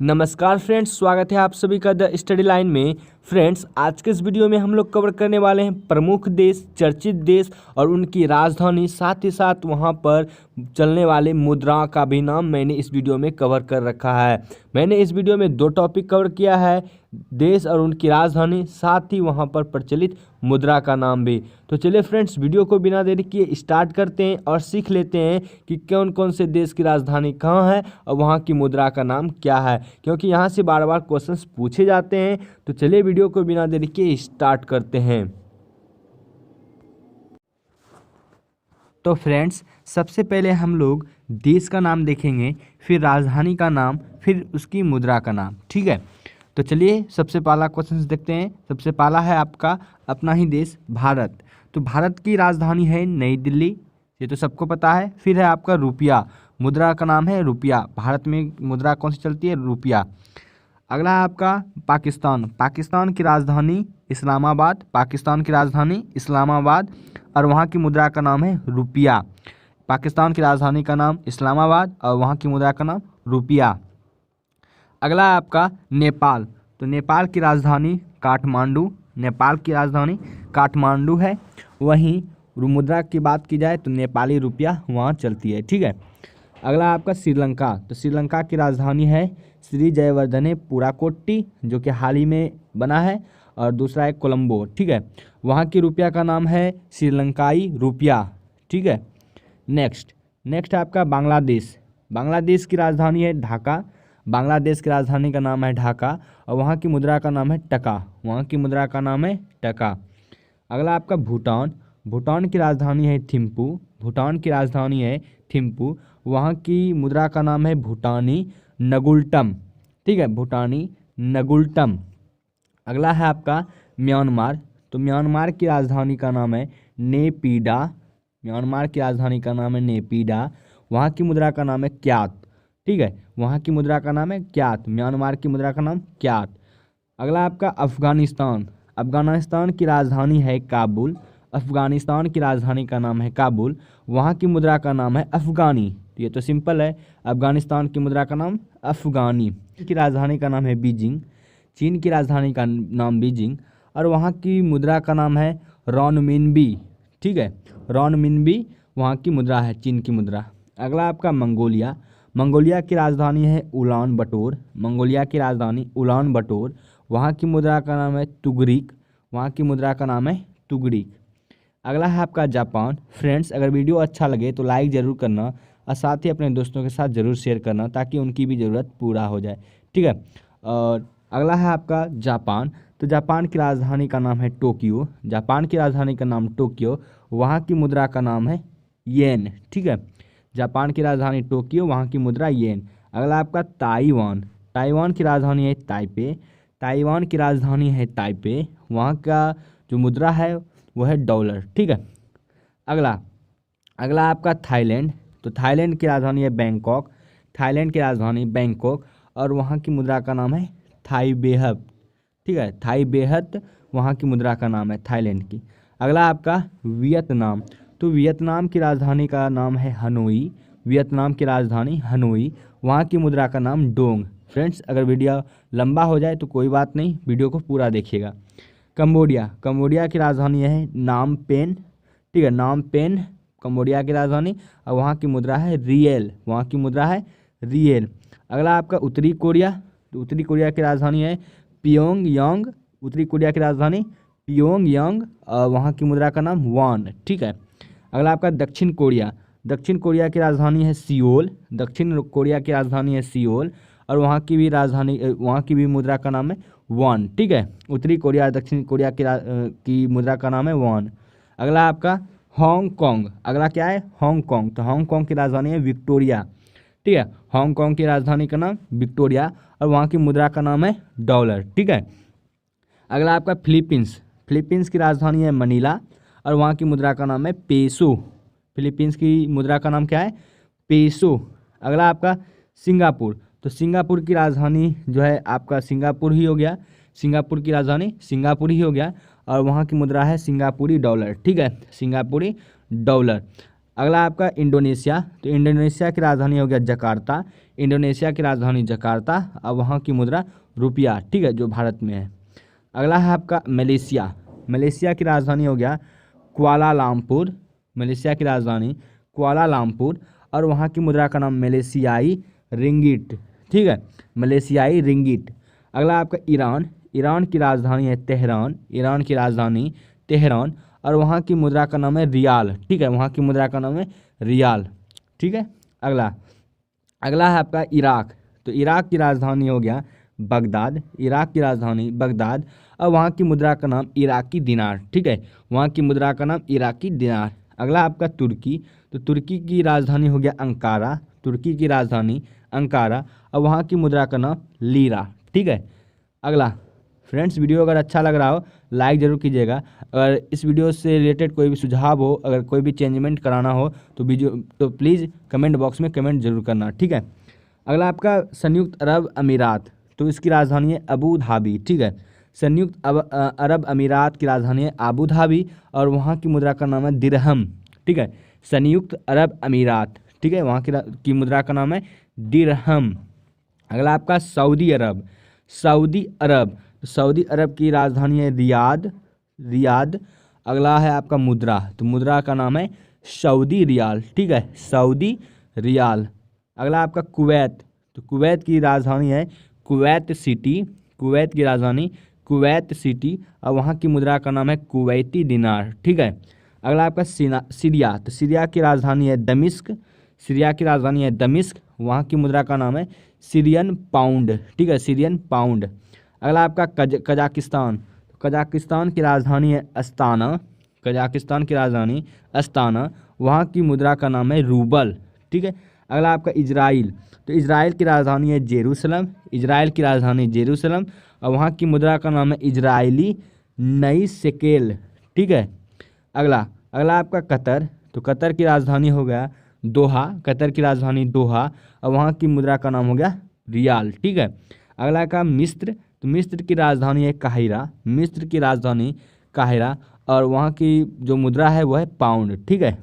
नमस्कार फ्रेंड्स, स्वागत है आप सभी का द स्टडी लाइन में। फ्रेंड्स, आज के इस वीडियो में हम लोग कवर करने वाले हैं प्रमुख देश, चर्चित देश और उनकी राजधानी, साथ ही साथ वहां पर चलने वाले मुद्रा का भी नाम मैंने इस वीडियो में कवर कर रखा है। मैंने इस वीडियो में 2 टॉपिक कवर किया है, देश और उनकी राजधानी, साथ ही वहां पर प्रचलित मुद्रा का नाम भी। तो चलिए फ्रेंड्स, वीडियो को बिना देरी किए स्टार्ट करते हैं और सीख लेते हैं कि कौन कौन से देश की राजधानी कहाँ है और वहाँ की मुद्रा का नाम क्या है, क्योंकि यहाँ से बार बार क्वेश्चंस पूछे जाते हैं। तो चलिए वीडियो को बिना देरी किए स्टार्ट करते हैं। तो फ्रेंड्स, सबसे पहले हम लोग देश का नाम देखेंगे, फिर राजधानी का नाम, फिर उसकी मुद्रा का नाम। ठीक है, तो चलिए सबसे पहला क्वेश्चन देखते हैं। सबसे पहला है आपका अपना ही देश भारत। तो भारत की राजधानी है नई दिल्ली, ये तो सबको पता है। फिर है आपका रुपया, मुद्रा का नाम है रुपया। भारत में मुद्रा कौन सी चलती है? रुपया। अगला है आपका पाकिस्तान। पाकिस्तान की राजधानी इस्लामाबाद, पाकिस्तान की राजधानी इस्लामाबाद और वहाँ की मुद्रा का नाम है रुपया। पाकिस्तान की राजधानी का नाम इस्लामाबाद और वहाँ की मुद्रा का नाम रुपया। अगला है आपका नेपाल। तो नेपाल की राजधानी काठमांडू, नेपाल की राजधानी काठमांडू है। वहीं मुद्रा की बात की जाए तो नेपाली रुपया वहाँ चलती है। ठीक है, अगला आपका श्रीलंका। तो श्रीलंका की राजधानी है श्री जयवर्धने पुराकोट्टी, जो कि हाल ही में बना है, और दूसरा है कोलंबो। ठीक है, वहाँ की रुपया का नाम है श्रीलंकाई रुपया। ठीक है, नेक्स्ट है आपका बांग्लादेश। बांग्लादेश की राजधानी है ढाका, बांग्लादेश की राजधानी का नाम है ढाका और वहाँ की मुद्रा का नाम है टका, वहाँ की मुद्रा का नाम है टका। अगला आपका भूटान। भूटान की राजधानी है थिम्पू, भूटान की राजधानी है थिम्पू, वहाँ की मुद्रा का नाम है भूटानी नगुल्टम। ठीक है, भूटानी नगुल्टम। अगला है आपका म्यांमार। तो म्यांमार की राजधानी का नाम है नेपीडा, म्यांमार की राजधानी का नाम है नेपीडा, वहाँ की मुद्रा का नाम है क्यात। ठीक है, वहाँ की मुद्रा का नाम है क्यात, म्यांमार की मुद्रा का नाम क्यात। अगला आपका अफगानिस्तान। अफगानिस्तान की राजधानी है काबुल, अफगानिस्तान की राजधानी का नाम है काबुल, वहाँ की मुद्रा का नाम है अफगानी। तो ये तो सिंपल है, अफगानिस्तान की मुद्रा का नाम अफगानी। की राजधानी का नाम है बीजिंग, चीन की राजधानी का नाम बीजिंग और वहाँ की मुद्रा का नाम है रॉनमिनबी। ठीक है, रॉनमिनबी वहाँ की मुद्रा है, चीन की मुद्रा। अगला आपका मंगोलिया। मंगोलिया की राजधानी है उलान बटोर, मंगोलिया की राजधानी उलान बटोर, वहाँ की मुद्रा का नाम है तुगरिक, वहाँ की मुद्रा का नाम है तुगरिक। अगला है आपका जापान। फ्रेंड्स, अगर वीडियो अच्छा लगे तो लाइक ज़रूर करना और साथ ही अपने दोस्तों के साथ ज़रूर शेयर करना ताकि उनकी भी ज़रूरत पूरा हो जाए। ठीक है, और अगला है आपका जापान। तो जापान की राजधानी का नाम है टोक्यो, जापान की राजधानी का नाम टोक्यो, वहाँ की मुद्रा का नाम है येन। ठीक है, जापान की राजधानी टोक्यो, वहाँ की मुद्रा येन। अगला आपका ताइवान। ताइवान की राजधानी है ताइपे, ताइवान की राजधानी है ताइपे, वहाँ का जो मुद्रा है वो है डॉलर। ठीक है, अगला आपका थाईलैंड। तो थाईलैंड की राजधानी है बैंकॉक, थाईलैंड की राजधानी बैंकॉक और वहाँ की मुद्रा का नाम है थाई बेहत। ठीक है, थाई बेहत वहाँ की मुद्रा का नाम है थाईलैंड की। अगला आपका वियतनाम। तो वियतनाम की राजधानी का नाम है हनोई, वियतनाम की राजधानी हनोई, वहाँ की मुद्रा का नाम डोंग। फ्रेंड्स, अगर वीडियो लंबा हो जाए तो कोई बात नहीं, वीडियो को पूरा देखिएगा। कंबोडिया। कंबोडिया की राजधानी है नाम पेन। ठीक है, नाम पेन कंबोडिया की राजधानी और वहाँ की मुद्रा है रियल, वहाँ की मुद्रा है रियल। अगला आपका उत्तरी कोरिया। तो उत्तरी कोरिया की राजधानी है पियोंगयांग, उत्तरी कोरिया की राजधानी पियोंगयांग और वहाँ की मुद्रा का नाम वॉन। ठीक है, अगला आपका दक्षिण कोरिया। दक्षिण कोरिया की राजधानी है सियोल, दक्षिण कोरिया की राजधानी है सियोल और वहाँ की भी राजधानी, वहाँ की भी मुद्रा का नाम है वॉन। ठीक है, उत्तरी कोरिया दक्षिण कोरिया की मुद्रा का नाम है वॉन। अगला आपका हांगकांग। अगला क्या है? हांगकांग। तो हांगकांग की राजधानी है विक्टोरिया। ठीक है, हांगकांग की राजधानी का नाम विक्टोरिया और वहाँ की मुद्रा का नाम है डॉलर। ठीक है, अगला आपका फिलीपींस। फिलीपींस की राजधानी है मनीला और वहाँ की मुद्रा का नाम है पेसो। फिलीपींस की मुद्रा का नाम क्या है? पेसो। अगला आपका सिंगापुर। तो सिंगापुर की राजधानी जो है आपका सिंगापुर ही हो गया, सिंगापुर की राजधानी सिंगापुर ही हो गया और वहाँ की मुद्रा है सिंगापुरी डॉलर। ठीक है, सिंगापुरी डॉलर। अगला आपका इंडोनेशिया, तो इंडोनेशिया की राजधानी हो गया जकार्ता। इंडोनेशिया की राजधानी जकार्ता और वहाँ की मुद्रा रुपया, ठीक है, जो भारत में है। अगला है आपका मलेशिया। मलेशिया की राजधानी हो गया कुआलालंपुर। मलेशिया की राजधानी कुआलालंपुर और वहाँ की मुद्रा का नाम मलेशियाई रिंगिट, ठीक है, मलेशियाई रिंगिट। अगला आपका ईरान। ईरान की राजधानी है तेहरान। ईरान की राजधानी तेहरान और वहाँ की मुद्रा का नाम है रियाल, ठीक है, वहाँ की मुद्रा का नाम है रियाल, ठीक है। अगला अगला है आपका इराक। तो इराक की राजधानी हो गया बगदाद। इराक की राजधानी बगदाद और वहाँ की मुद्रा का नाम इराकी दिनार, ठीक है, वहाँ की मुद्रा का नाम इराकी दिनार। अगला आपका तुर्की। तो तुर्की की राजधानी हो गया अंकारा। तुर्की की राजधानी अंकारा और वहाँ की मुद्रा का नाम लीरा, ठीक है। अगला फ्रेंड्स, वीडियो अगर अच्छा लग रहा हो लाइक ज़रूर कीजिएगा। अगर इस वीडियो से रिलेटेड कोई भी सुझाव हो, अगर कोई भी चेंजमेंट कराना हो तो प्लीज़ कमेंट बॉक्स में कमेंट जरूर करना, ठीक है। अगला आपका संयुक्त अरब अमीरात। तो इसकी राजधानी है अबू धाबी, ठीक है। संयुक्त अरब अमीरात की राजधानी है अबू धाबी और वहाँ की मुद्रा का नाम है दिरहम, ठीक है। संयुक्त अरब अमीरात, ठीक है, वहाँ की मुद्रा का नाम है दिरहम। अगला आपका सऊदी अरब। सऊदी अरब, सऊदी अरब की राजधानी है रियाद। रियाद। अगला है आपका मुद्रा। तो मुद्रा का नाम है सऊदी रियाल, ठीक है, सऊदी रियाल। अगला आपका कुवैत। तो कुवैत की राजधानी है कुवैत सिटी। कुवैत की राजधानी कुवैत सिटी और वहाँ की मुद्रा का नाम है कुवैती दिनार, ठीक है। अगला आपका सीरिया। तो सीरिया की राजधानी है दमिश्क। सीरिया की राजधानी है दमिश्क, वहाँ की मुद्रा का नाम है सीरियन पाउंड, ठीक है, सीरियन पाउंड। अगला आपका कजाकिस्तान। कजाकिस्तान की राजधानी है अस्ताना। कजाकिस्तान की राजधानी अस्ताना, वहाँ की मुद्रा का नाम है रूबल, ठीक है। अगला आपका इजराइल। तो इजराइल की राजधानी है जेरूसलम। इजराइल की राजधानी जेरूसलम और वहाँ की मुद्रा का नाम है इजरायली नई शेकेल, ठीक है। अगला अगला आपका कतर। तो कतर की राजधानी हो गया दोहा। कतर की राजधानी दोहा और वहाँ की मुद्रा का नाम हो गया रियाल, ठीक है। अगला का मिस्र। तो मिस्र की राजधानी है काहिरा। मिस्र की राजधानी काहिरा और वहाँ की जो मुद्रा है वो है पाउंड, ठीक है।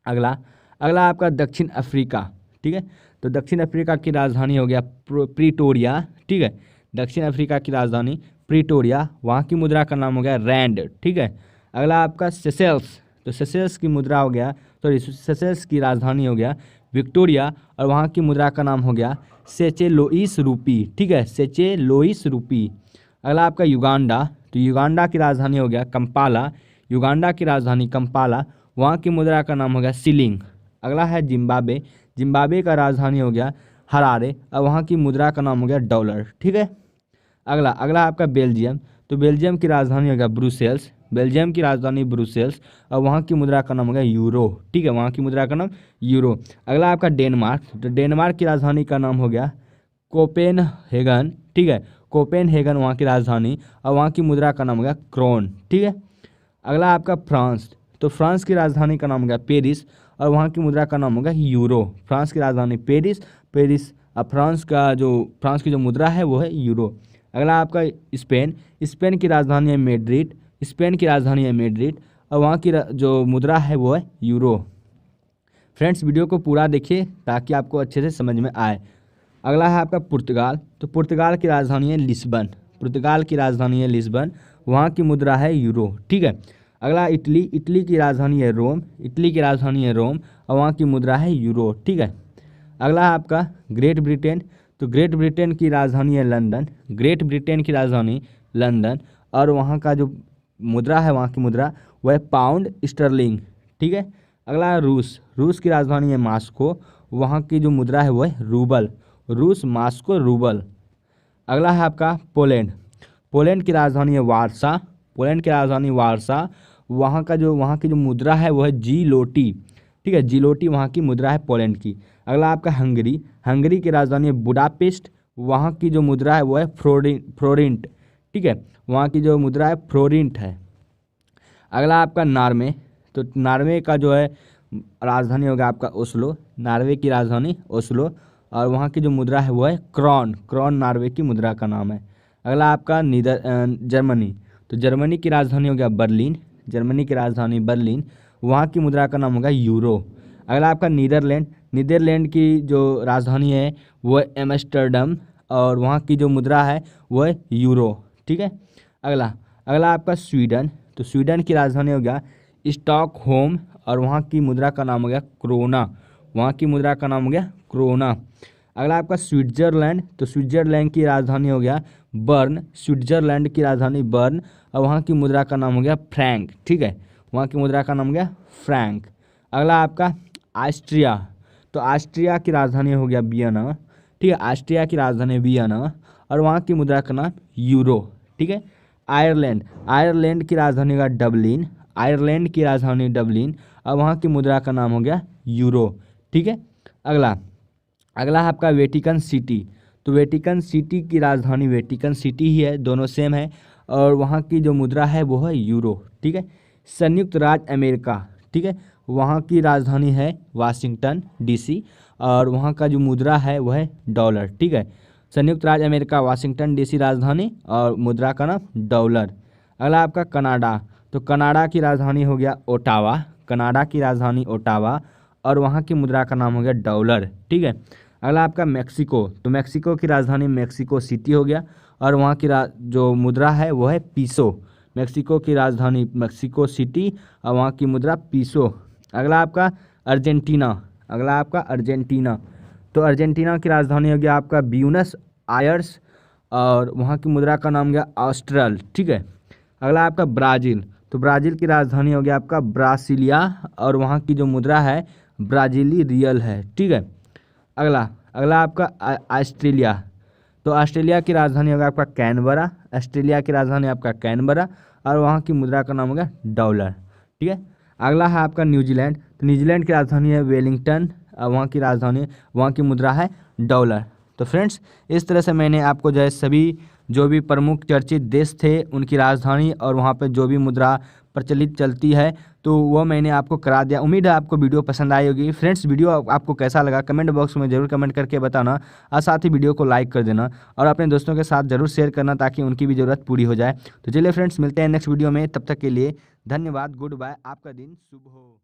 अगला अगला आपका दक्षिण अफ्रीका, ठीक है। तो दक्षिण अफ्रीका की राजधानी हो गया प्रीटोरिया, ठीक है। दक्षिण अफ्रीका की राजधानी प्रीटोरिया, वहाँ की मुद्रा का नाम हो गया रैंड, ठीक है। अगला आपका सेशेल्स। तो सेशेल्स की मुद्रा हो गया सेशेल्स की राजधानी हो गया विक्टोरिया और वहाँ की मुद्रा का नाम हो गया सेचेलोइस रूपी, ठीक है, सेचेलोइस रूपी। अगला आपका युगांडा। तो युगांडा की राजधानी हो गया कंपाला। युगांडा की राजधानी कंपाला, वहाँ की मुद्रा का नाम हो गया शिलिंग। अगला है जिम्बाब्वे। जिम्बाब्वे का राजधानी हो गया हरारे और वहाँ की मुद्रा का नाम हो गया डॉलर, ठीक है। अगला अगला आपका बेल्जियम। तो बेल्जियम की राजधानी हो गया ब्रुसेल्स। बेल्जियम की राजधानी ब्रुसेल्स और वहाँ की मुद्रा का नाम हो गया यूरो, ठीक है, वहाँ की मुद्रा का नाम यूरो। अगला आपका डेनमार्क। तो डेनमार्क की राजधानी का नाम हो गया कोपेनहेगन, ठीक है, कोपेनहेगन वहाँ की राजधानी और वहाँ की मुद्रा का नाम हो गया क्रोन, ठीक है। अगला आपका फ्रांस। तो फ्रांस की राजधानी का नाम हो गया पेरिस और वहाँ की मुद्रा का नाम हो गया यूरो। फ्रांस की राजधानी पेरिस और फ्रांस की जो मुद्रा है वो है यूरो। अगला आपका स्पेन। स्पेन की राजधानी है मैड्रिड। स्पेन की राजधानी है मैड्रिड और वहाँ की जो मुद्रा है वो है यूरो। फ्रेंड्स, वीडियो को पूरा देखिए ताकि आपको अच्छे से समझ में आए। अगला है आपका पुर्तगाल। तो पुर्तगाल की राजधानी है लिस्बन। पुर्तगाल की राजधानी है लिस्बन, वहाँ की मुद्रा है यूरो, ठीक है। अगला इटली। इटली की राजधानी है रोम। इटली की राजधानी है रोम और वहाँ की मुद्रा है यूरो, ठीक है। अगला है आपका ग्रेट ब्रिटेन। तो ग्रेट ब्रिटेन की राजधानी है लंदन। ग्रेट ब्रिटेन की राजधानी लंदन और वहाँ का जो मुद्रा है, वहाँ की मुद्रा वह है पाउंड स्टर्लिंग, ठीक है। अगला है रूस। रूस की राजधानी है मास्को, वहाँ की जो मुद्रा है वो है रूबल। रूस, मास्को, रूबल। अगला है आपका पोलैंड। पोलैंड की राजधानी है वारसा। पोलैंड की राजधानी वारसा, वहाँ की जो मुद्रा है वो है जीलोटी, ठीक है, जीलोटी वहाँ की मुद्रा है पोलैंड की। अगला आपका हंगरी। हंगरी की राजधानी है बुडापेस्ट, वहाँ की जो मुद्रा है वो है फ्लोरिंट, ठीक है, वहाँ की जो मुद्रा है फ्लोरिंट है। अगला आपका नार्वे। तो नार्वे का जो है राजधानी होगा आपका ओस्लो। नार्वे की राजधानी ओस्लो और वहाँ की जो मुद्रा है वो है क्रॉन। क्रॉन नार्वे की मुद्रा का नाम है। अगला आपका जर्मनी। तो जर्मनी की राजधानी हो गया बर्लिन। जर्मनी की राजधानी बर्लिन वहाँ की मुद्रा का नाम होगा यूरो। अगला आपका नीदरलैंड, नीदरलैंड की जो राजधानी है वो है एम्स्टर्डम और वहाँ की जो मुद्रा है वो है यूरो। ठीक है। अगला अगला आपका स्वीडन, तो स्वीडन की राजधानी हो गया स्टॉकहोम और वहाँ की मुद्रा का नाम हो गया क्रोना, वहाँ की मुद्रा का नाम हो गया क्रोना। अगला आपका स्विट्जरलैंड, तो स्विट्जरलैंड की राजधानी हो गया बर्न, स्विट्जरलैंड की राजधानी बर्न और वहाँ की मुद्रा का नाम हो गया फ्रैंक। ठीक है, वहाँ की मुद्रा का नाम हो गया फ्रैंक। अगला आपका ऑस्ट्रिया, तो ऑस्ट्रिया की राजधानी हो गया वियना। ठीक है, ऑस्ट्रिया की राजधानी वियना और वहाँ की मुद्रा का नाम यूरो। ठीक है। आयरलैंड, आयरलैंड की राजधानी होगा डबलिन, आयरलैंड की राजधानी डबलिन और वहाँ की मुद्रा का नाम हो गया यूरो। ठीक है। अगला अगला है आपका वेटिकन सिटी, तो वेटिकन सिटी की राजधानी वेटिकन सिटी ही है, दोनों सेम है और वहाँ की जो मुद्रा है वो है यूरो। ठीक है। संयुक्त राज्य अमेरिका, ठीक है, वहाँ की राजधानी है वाशिंगटन डीसी और वहाँ का जो मुद्रा है वह है डॉलर। ठीक है, संयुक्त राज्य अमेरिका वाशिंगटन डीसी राजधानी और मुद्रा का नाम डॉलर। अगला आपका कनाडा, तो कनाडा की राजधानी हो गया ओटावा, कनाडा की राजधानी ओटावा और वहाँ की मुद्रा का नाम हो गया डॉलर। ठीक है। अगला आपका मैक्सिको, तो मैक्सिको की राजधानी मैक्सिको सिटी हो गया और वहाँ की जो मुद्रा है वो है पीसो, मैक्सिको की राजधानी मैक्सिको सिटी और वहाँ की मुद्रा पीसो। अगला आपका अर्जेंटीना, अगला आपका अर्जेंटीना, तो अर्जेंटीना की राजधानी हो गया आपका ब्यूनस आयर्स और वहाँ की मुद्रा का नाम गया ऑस्ट्रल। ठीक है। अगला आपका ब्राज़ील, तो ब्राज़ील की राजधानी हो गया आपका ब्रासिलिया और वहाँ की जो मुद्रा है ब्राज़ीली रियल है। ठीक है। अगला अगला आपका ऑस्ट्रेलिया, तो ऑस्ट्रेलिया की राजधानी होगा आपका कैनबरा, ऑस्ट्रेलिया की राजधानी आपका कैनबरा और वहाँ की मुद्रा का नाम होगा डॉलर। ठीक है। अगला है आपका न्यूजीलैंड, तो न्यूजीलैंड की राजधानी है वेलिंगटन और वहाँ की राजधानी वहाँ की मुद्रा है डॉलर। तो फ्रेंड्स, इस तरह से मैंने आपको जो है सभी जो भी प्रमुख चर्चित देश थे उनकी राजधानी और वहाँ पर जो भी मुद्रा प्रचलित चलती है तो वो मैंने आपको करा दिया। उम्मीद है आपको वीडियो पसंद आई होगी। फ्रेंड्स, वीडियो आपको कैसा लगा कमेंट बॉक्स में जरूर कमेंट करके बताना और साथ ही वीडियो को लाइक कर देना और अपने दोस्तों के साथ जरूर शेयर करना ताकि उनकी भी ज़रूरत पूरी हो जाए। तो चलिए फ्रेंड्स, मिलते हैं नेक्स्ट वीडियो में, तब तक के लिए धन्यवाद, गुड बाय, आपका दिन शुभ हो।